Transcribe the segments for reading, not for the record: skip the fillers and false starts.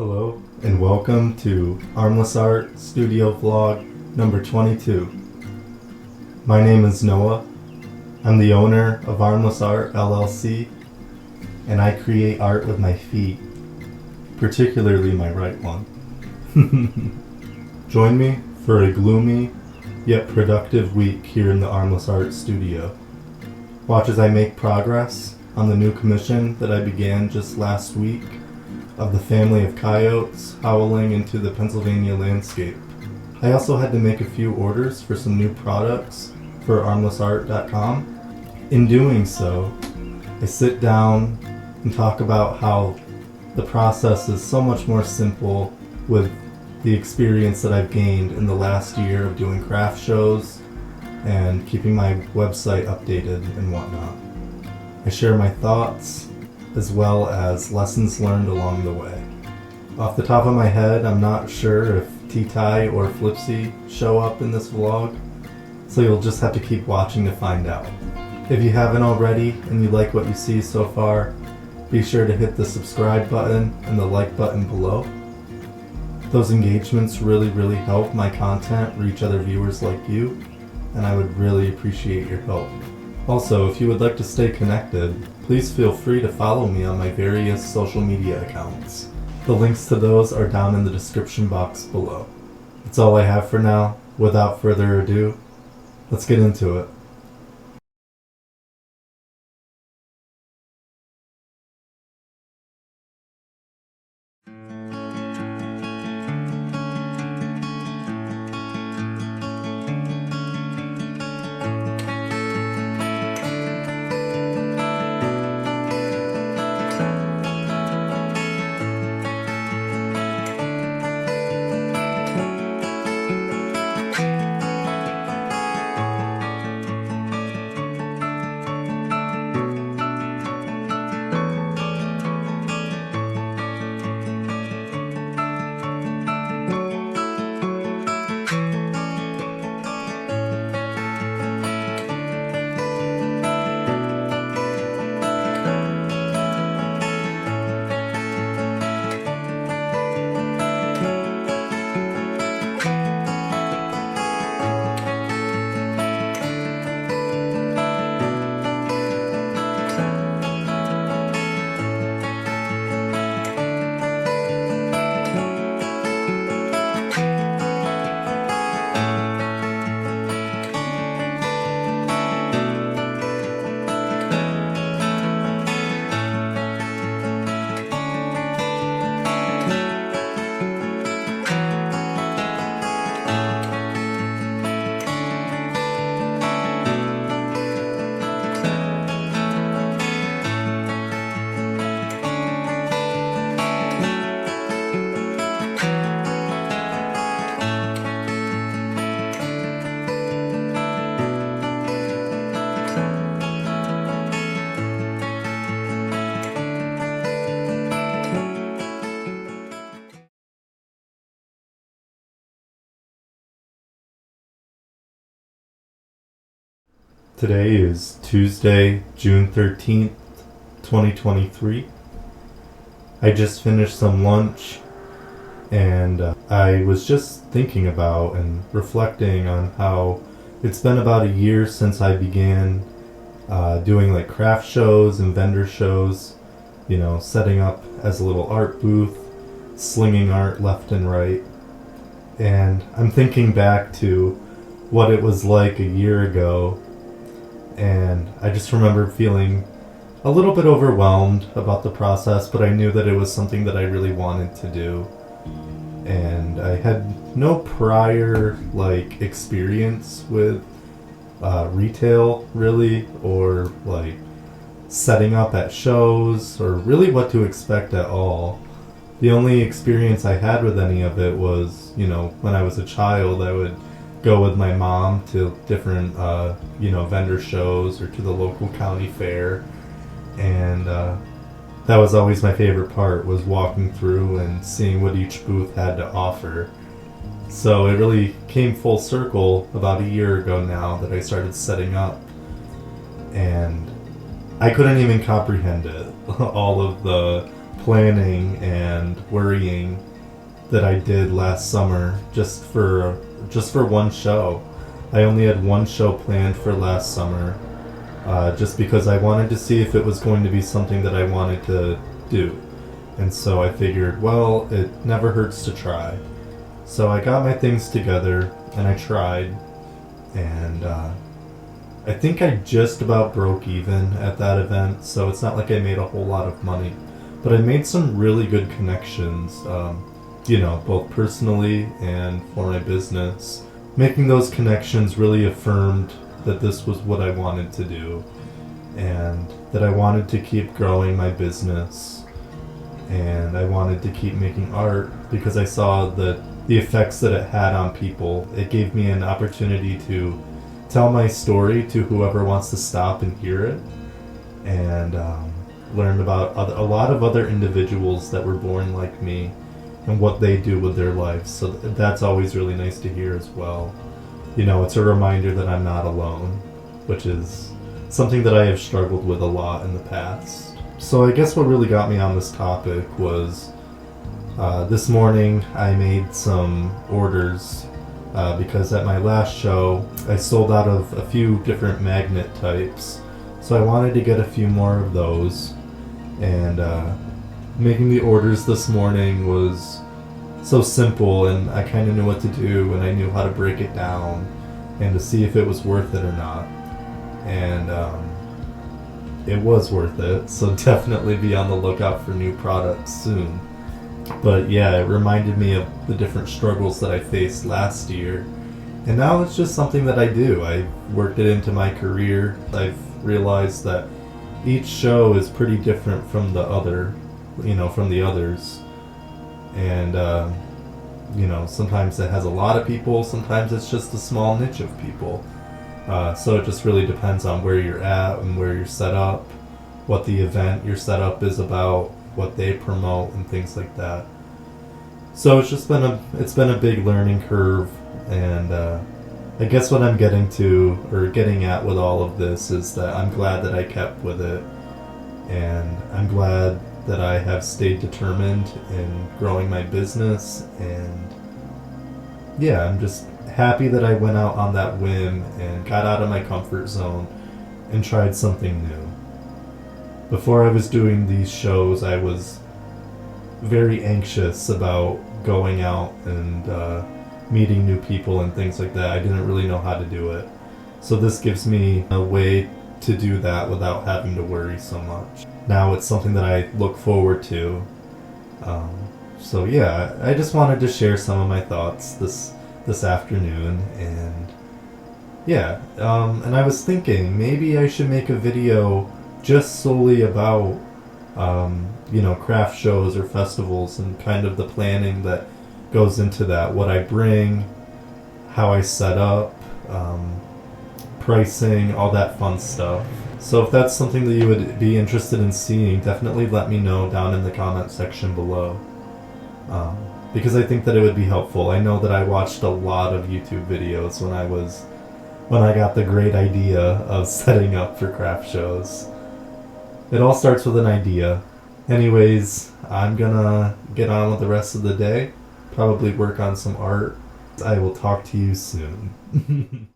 Hello and welcome to Armless Art Studio Vlog number 22. My name is Noah. I'm the owner of Armless Art LLC, and I create art with my feet, particularly my right one. Join me for a gloomy yet productive week here in the Armless Art Studio. Watch as I make progress on the new commission that I began just last week of the family of coyotes howling into the Pennsylvania landscape. I also had to make a few orders for some new products for armlessart.com. In doing so, I sit down and talk about how the process is so much more simple with the experience that I've gained in the last year of doing craft shows and keeping my website updated and whatnot. I share my thoughts as well as lessons learned along the way. Off the top of my head, I'm not sure if T-Ty or Flipsy show up in this vlog, so you'll just have to keep watching to find out. If you haven't already and you like what you see so far, be sure to hit the subscribe button and the like button below. Those engagements really help my content reach other viewers like you, and I would really appreciate your help. Also, if you would like to stay connected, please feel free to follow me on my various social media accounts. The links to those are down in the description box below. That's all I have for now. Without further ado, let's get into it. Today is Tuesday, June 13th, 2023. I just finished some lunch and I was just thinking about and reflecting on how it's been about a year since I began doing like craft shows and vendor shows, you know, setting up as a little art booth, slinging art left and right. And I'm thinking back to what it was like a year ago. And I just remember feeling a little bit overwhelmed about the process, but I knew that it was something that I really wanted to do. And I had no prior experience with retail really, or like setting up at shows, or really what to expect at all. The only experience I had with any of it was, you know, when I was a child, I would go with my mom to different, vendor shows or to the local county fair. And that was always my favorite part, was walking through and seeing what each booth had to offer. So it really came full circle about a year ago now that I started setting up. And I couldn't even comprehend it. All of the planning and worrying that I did last summer just for one show. I only had one show planned for last summer, just because I wanted to see if it was going to be something that I wanted to do. And so I figured, well, it never hurts to try. So I got my things together and I tried, and I think I just about broke even at that event, so it's not like I made a whole lot of money. But I made some really good connections, both personally and for my business. Making those connections really affirmed that this was what I wanted to do, and that I wanted to keep growing my business, and I wanted to keep making art because I saw the effects that it had on people. It gave me an opportunity to tell my story to whoever wants to stop and hear it, and learn about a lot of other individuals that were born like me and what they do with their lives. So that's always really nice to hear as well. It's a reminder that I'm not alone, which is something that I have struggled with a lot in the past. So I guess what really got me on this topic was this morning I made some orders because at my last show I sold out of a few different magnet types. So I wanted to get a few more of those, and making the orders this morning was so simple, and I kind of knew what to do, and I knew how to break it down and to see if it was worth it or not. And it was worth it, so definitely be on the lookout for new products soon. But yeah, it reminded me of the different struggles that I faced last year, and now it's just something that I do. I worked it into my career. I've realized that each show is pretty different from the others. And sometimes it has a lot of people, sometimes it's just a small niche of people. So it just really depends on where you're at and where you're set up, what the event you're set up is about, what they promote, and things like that. So it's been a big learning curve, and I guess what I'm getting at with all of this is that I'm glad that I kept with it, and I'm glad that I have stayed determined in growing my business, and yeah, I'm just happy that I went out on that whim and got out of my comfort zone and tried something new. Before I was doing these shows, I was very anxious about going out and meeting new people and things like that. I didn't really know how to do it. So this gives me a way to do that without having to worry so much. Now it's something that I look forward to. So yeah, I just wanted to share some of my thoughts this afternoon, and yeah, and I was thinking maybe I should make a video just solely about craft shows or festivals and kind of the planning that goes into that, what I bring, how I set up, pricing, all that fun stuff. So if that's something that you would be interested in seeing, definitely let me know down in the comment section below, because I think that it would be helpful. I know that I watched a lot of YouTube videos when I got the great idea of setting up for craft shows. It all starts with an idea. Anyways, I'm gonna get on with the rest of the day, probably work on some art. I will talk to you soon.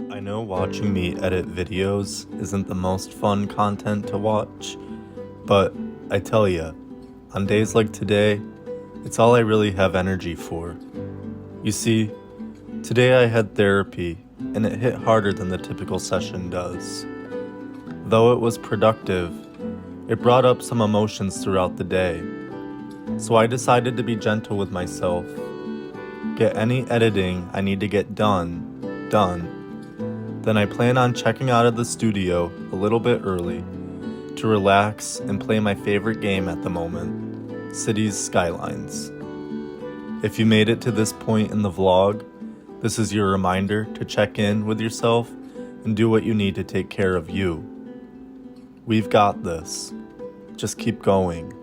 I know watching me edit videos isn't the most fun content to watch, but I tell ya, on days like today, it's all I really have energy for. You see, today I had therapy, and it hit harder than the typical session does. Though it was productive, it brought up some emotions throughout the day. So I decided to be gentle with myself, get any editing I need to get done. Then I plan on checking out of the studio a little bit early to relax and play my favorite game at the moment, Cities Skylines. If you made it to this point in the vlog, this is your reminder to check in with yourself and do what you need to take care of you. We've got this. Just keep going.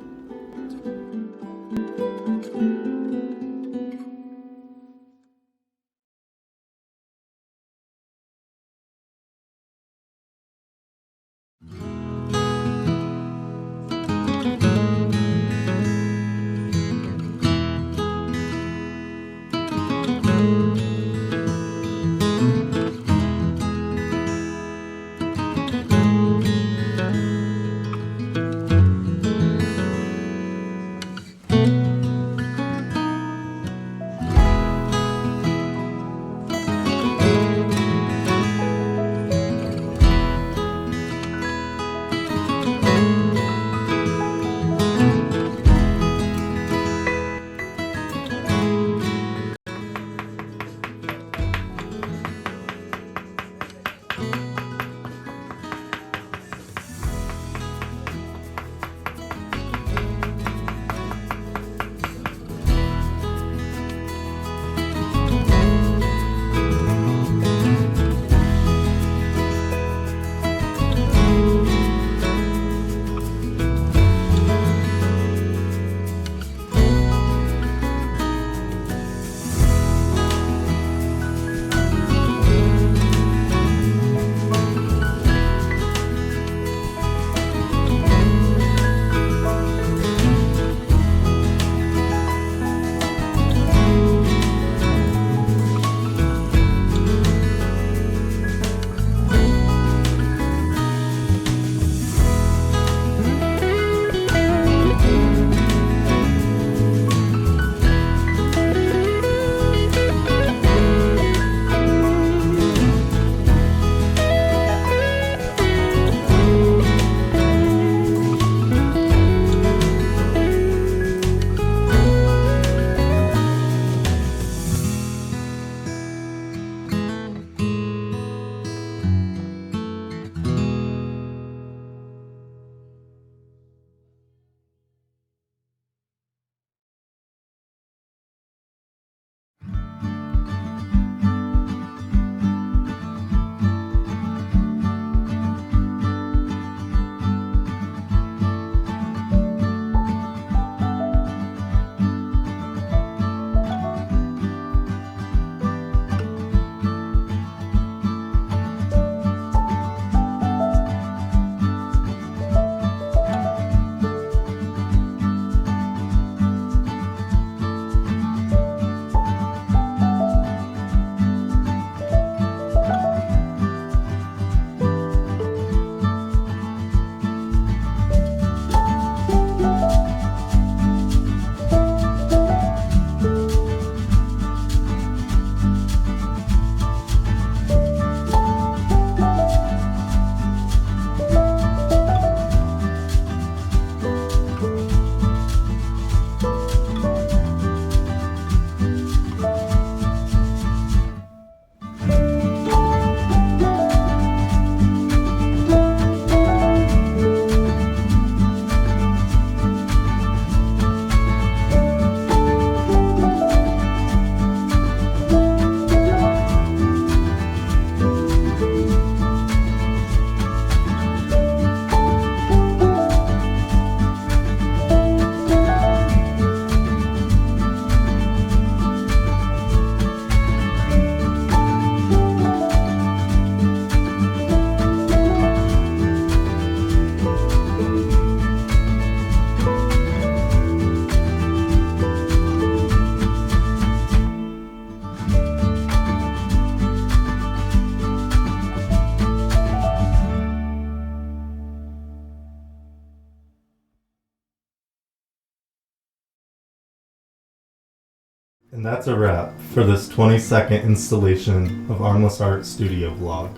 And that's a wrap for this 20-second installation of Armless Art Studio vlog.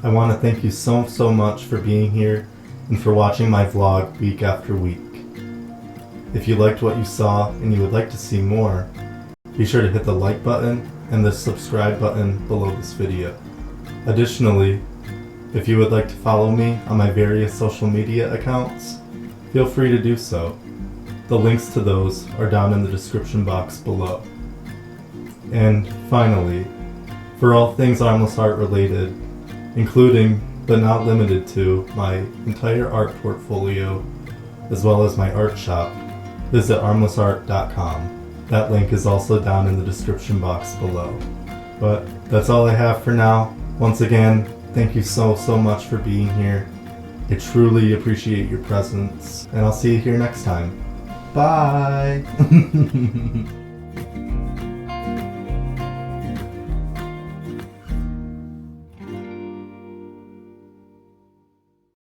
I want to thank you so much for being here and for watching my vlog week after week. If you liked what you saw and you would like to see more, be sure to hit the like button and the subscribe button below this video. Additionally, if you would like to follow me on my various social media accounts, feel free to do so. The links to those are down in the description box below. And finally, for all things Armless Art related, including but not limited to my entire art portfolio as well as my art shop, visit armlessart.com. That link is also down in the description box below. But that's all I have for now. Once again, thank you so much for being here. I truly appreciate your presence, and I'll see you here next time. Bye!